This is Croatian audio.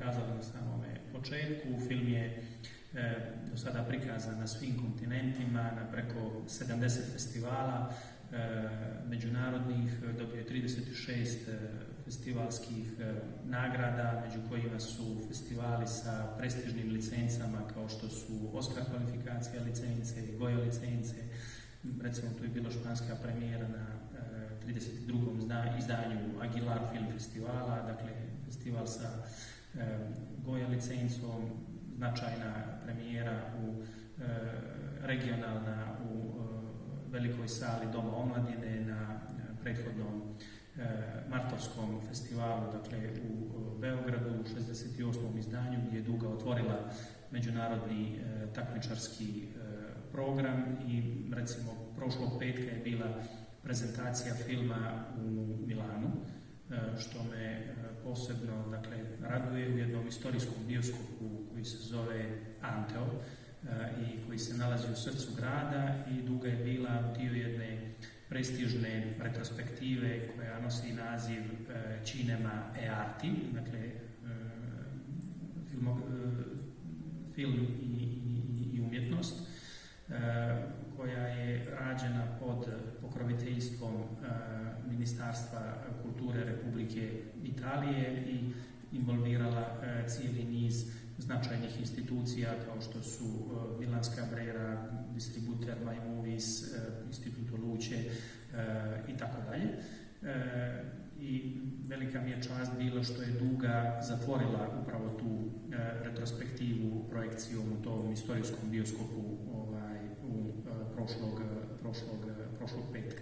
kazali na samome početku. Film je do sada prikazan na svim kontinentima, na preko 70 festivala međunarodnih, dobio je 36 festivalskih nagrada, među kojima su festivali sa prestižnim licencama kao što su Oscar kvalifikacija licence, Goya licence. Recimo tu je bila španska premijera na 32. izdanju Aguilar Film Festivala, dakle festival sa Goya licencom, značajna premijera regionalna u velikoj sali Doma omladine na prethodnom martovskom festivalu, dakle u Beogradu u 68. izdanju, gdje je Duga otvorila međunarodni takmičarski program i recimo prošlog petka je bila prezentacija filma u Milanu, što me posebno raduje, u jednom istorijskom bioskopu koji se zove Anteo i koji se nalazi u srcu grada, i Duga je bila dio jedne prestižne retrospektive koja nosi naziv Cinema e Arti, dakle film i umjetnost, koja je rađena pod pokroviteljstvom Ministarstva kulture Republike Italije i involvirala cijeli niz značajnih institucija kao što su Milanska Brera, distributer My Movies, Instituto Luce i tako dalje. I velika mi je čast bilo što je Duga zatvorila upravo tu retrospektivu projekcijom u tom istorijskom bioskopu prošlog petka.